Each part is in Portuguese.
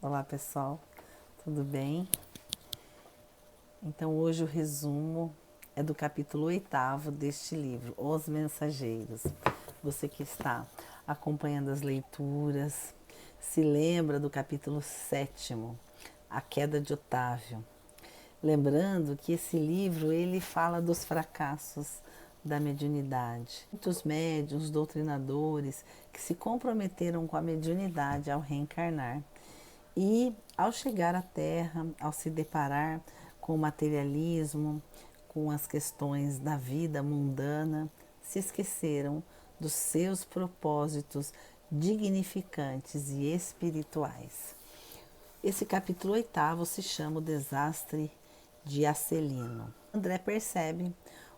Olá pessoal, tudo bem? Então hoje o resumo é do capítulo 8º deste livro, Os Mensageiros. Você que está acompanhando as leituras, se lembra do capítulo 7º, A Queda de Otávio. Lembrando que esse livro ele fala dos fracassos da mediunidade. Muitos médiuns, doutrinadores que se comprometeram com a mediunidade ao reencarnar. E ao chegar à Terra, ao se deparar com o materialismo, com as questões da vida mundana, se esqueceram dos seus propósitos dignificantes e espirituais. Esse capítulo 8º se chama O Desastre de Acelino. André percebe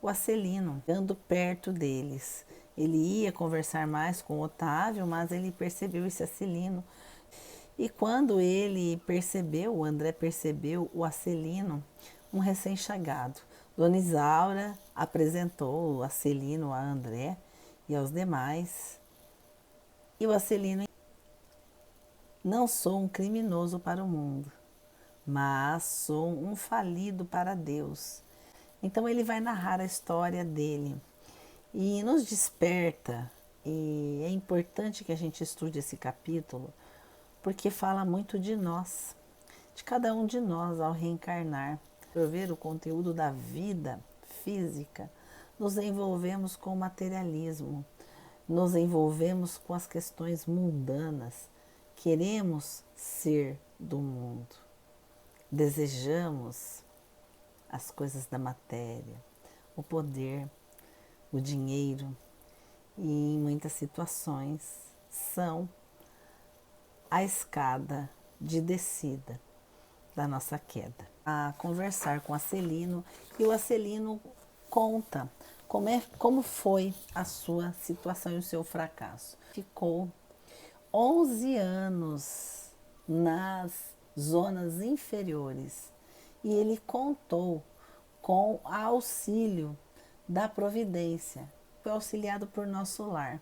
o Acelino andando perto deles. Ele ia conversar mais com Otávio, mas ele percebeu esse Acelino. E quando ele percebeu, o André percebeu o Acelino, um recém-chegado. Dona Isaura apresentou o Acelino a André e aos demais. E o Acelino: não sou um criminoso para o mundo, mas sou um falido para Deus. Então ele vai narrar a história dele e nos desperta. E é importante que a gente estude esse capítulo, porque fala muito de nós, de cada um de nós ao reencarnar. Por ver o conteúdo da vida física, nos envolvemos com o materialismo, nos envolvemos com as questões mundanas, queremos ser do mundo, desejamos as coisas da matéria, o poder, o dinheiro, e em muitas situações são a escada de descida da nossa queda. A conversar com o Acelino, e o Acelino conta como foi a sua situação e o seu fracasso. Ficou 11 anos nas zonas inferiores e ele contou com o auxílio da providência. Foi auxiliado por Nosso Lar,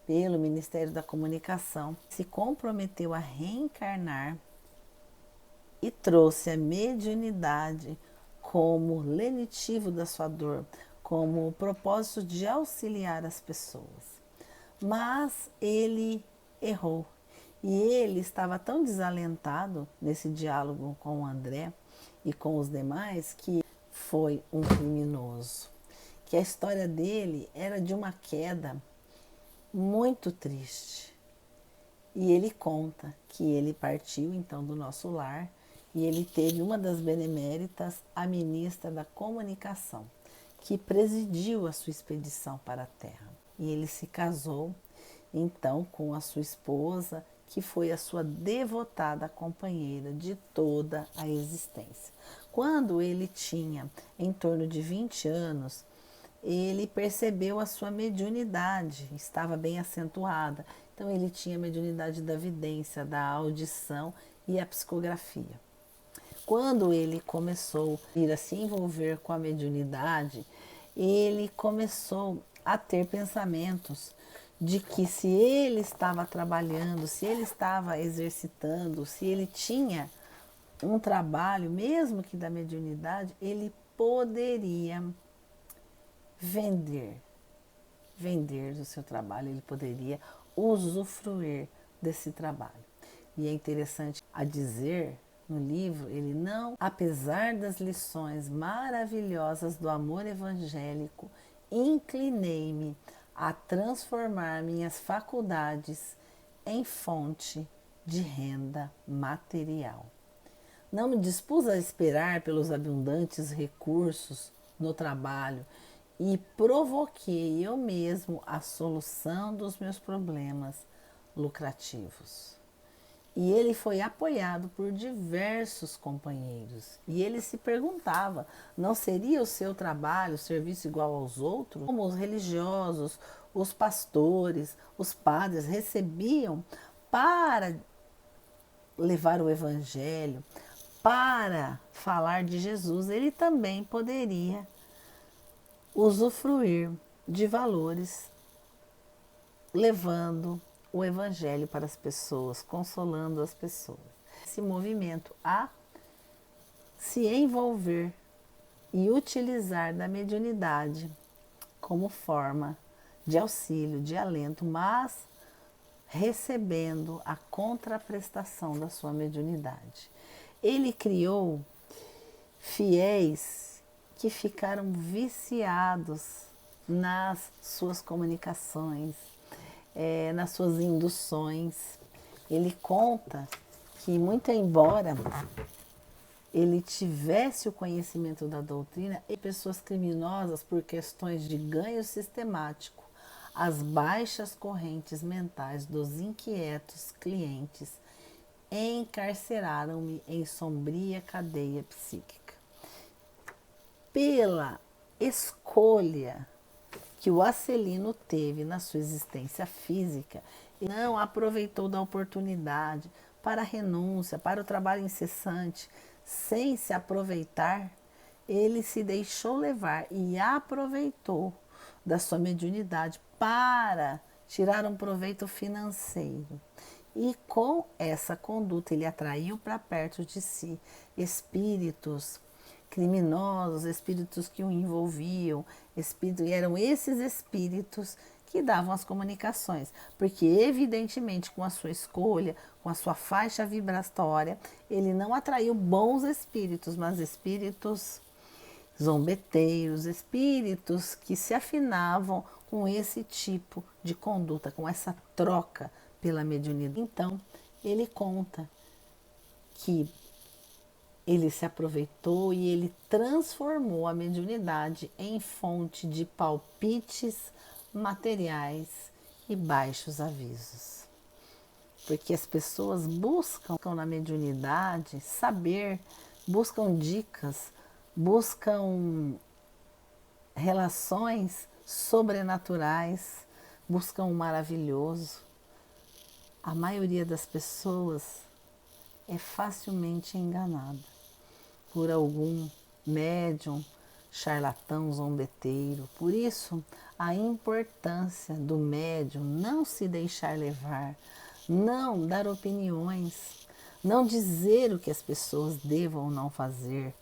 pelo Ministério da Comunicação, se comprometeu a reencarnar e trouxe a mediunidade como lenitivo da sua dor, como o propósito de auxiliar as pessoas. Mas ele errou e ele estava tão desalentado nesse diálogo com o André e com os demais que foi um criminoso. Que a história dele era de uma queda muito triste. E ele conta que ele partiu então do Nosso Lar e ele teve uma das beneméritas, a ministra da Comunicação, que presidiu a sua expedição para a Terra. E ele se casou então com a sua esposa, que foi a sua devotada companheira de toda a existência. Quando ele tinha em torno de 20 anos, ele percebeu a sua mediunidade, estava bem acentuada. Então ele tinha a mediunidade da vidência, da audição e a psicografia. Quando ele começou a ir a se envolver com a mediunidade, ele começou a ter pensamentos de que se ele estava trabalhando, se ele estava exercitando, se ele tinha um trabalho, mesmo que da mediunidade, ele poderia vender o seu trabalho, ele poderia usufruir desse trabalho. E é interessante a dizer no livro, ele não, apesar das lições maravilhosas do amor evangélico, inclinei-me a transformar minhas faculdades em fonte de renda material. Não me dispus a esperar pelos abundantes recursos no trabalho e provoquei eu mesmo a solução dos meus problemas lucrativos. E ele foi apoiado por diversos companheiros. E ele se perguntava, não seria o seu trabalho, o serviço igual aos outros? Como os religiosos, os pastores, os padres recebiam para levar o evangelho, para falar de Jesus, ele também poderia usufruir de valores, levando o evangelho para as pessoas, consolando as pessoas. esse movimento a se envolver e utilizar da mediunidade como forma de auxílio, de alento, mas recebendo a contraprestação da sua mediunidade. Ele criou fiéis que ficaram viciados nas suas comunicações, nas suas induções. Ele conta que, muito embora ele tivesse o conhecimento da doutrina, e pessoas criminosas, por questões de ganho sistemático, as baixas correntes mentais dos inquietos clientes encarceraram-me em sombria cadeia psíquica. Pela escolha que o Acelino teve na sua existência física, não aproveitou da oportunidade para a renúncia, para o trabalho incessante, sem se aproveitar, ele se deixou levar e aproveitou da sua mediunidade para tirar um proveito financeiro. E com essa conduta ele atraiu para perto de si espíritos criminosos, espíritos que o envolviam, e eram esses espíritos que davam as comunicações, porque evidentemente com a sua escolha, com a sua faixa vibratória, ele não atraiu bons espíritos, mas espíritos zombeteiros, espíritos que se afinavam com esse tipo de conduta, com essa troca pela mediunidade. Então, ele conta que ele se aproveitou e ele transformou a mediunidade em fonte de palpites materiais e baixos avisos. Porque as pessoas buscam na mediunidade saber, buscam dicas, buscam relações sobrenaturais, buscam o maravilhoso. A maioria das pessoas é facilmente enganada por algum médium, charlatão, zombeteiro. Por isso, a importância do médium não se deixar levar, não dar opiniões, não dizer o que as pessoas devam ou não fazer,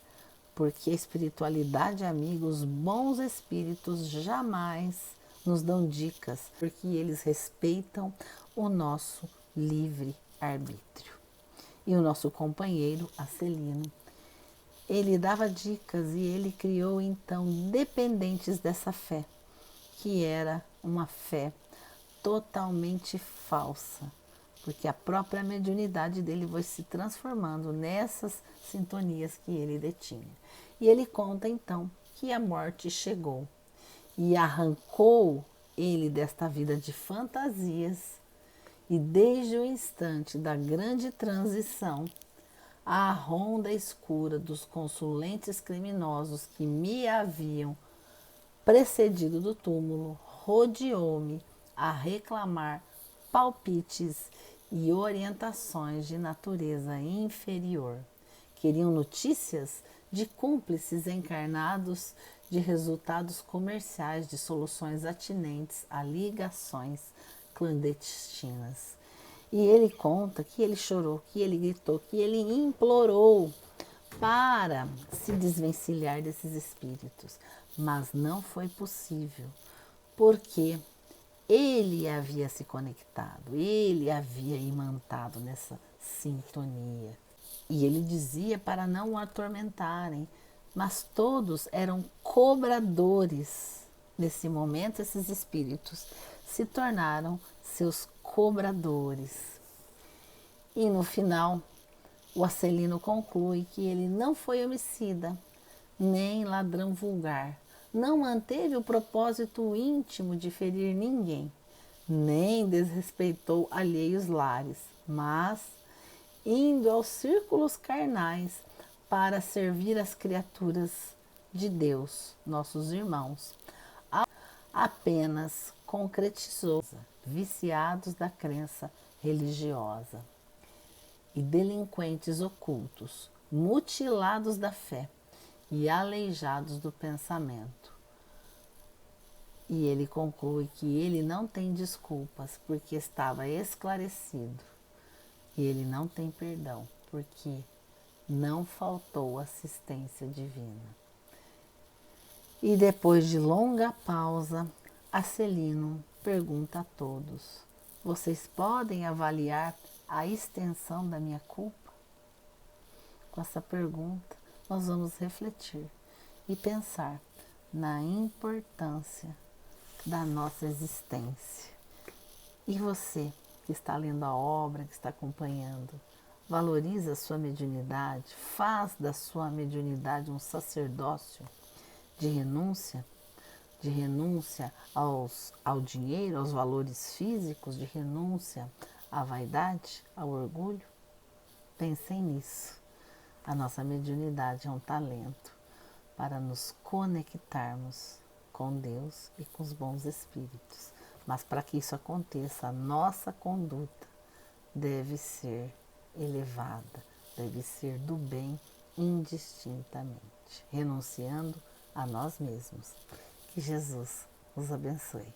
porque a espiritualidade, amigos, bons espíritos jamais nos dão dicas, porque eles respeitam o nosso livre arbítrio. E o nosso companheiro, Acelino, ele dava dicas e ele criou então dependentes dessa fé, que era uma fé totalmente falsa, porque a própria mediunidade dele foi se transformando nessas sintonias que ele detinha. E ele conta então que a morte chegou e arrancou ele desta vida de fantasias, e desde o instante da grande transição, a ronda escura dos consulentes criminosos que me haviam precedido do túmulo rodeou-me a reclamar palpites e orientações de natureza inferior. Queriam notícias de cúmplices encarnados, de resultados comerciais, de soluções atinentes a ligações clandestinas. E ele conta que ele chorou, que ele gritou, que ele implorou para se desvencilhar desses espíritos, mas não foi possível, porque ele havia se conectado, ele havia imantado nessa sintonia. E ele dizia para não o atormentarem, mas todos eram cobradores. Nesse momento, esses espíritos se tornaram seus cobradores. E no final, o Acelino conclui que ele não foi homicida, nem ladrão vulgar, não manteve o propósito íntimo de ferir ninguém, nem desrespeitou alheios lares, mas, indo aos círculos carnais para servir as criaturas de Deus, nossos irmãos, apenas concretizou viciados da crença religiosa e delinquentes ocultos, mutilados da fé e aleijados do pensamento. E ele conclui que ele não tem desculpas porque estava esclarecido e ele não tem perdão porque não faltou assistência divina. E depois de longa pausa, Acelino pergunta a todos: vocês podem avaliar a extensão da minha culpa? Com essa pergunta, nós vamos refletir e pensar na importância da nossa existência. E você, que está lendo a obra, que está acompanhando, valoriza a sua mediunidade, faz da sua mediunidade um sacerdócio de renúncia ao dinheiro, aos valores físicos, de renúncia à vaidade, ao orgulho? Pensem nisso. A nossa mediunidade é um talento para nos conectarmos com Deus e com os bons espíritos. Mas para que isso aconteça, a nossa conduta deve ser elevada, deve ser do bem indistintamente, renunciando a nós mesmos. Que Jesus nos abençoe.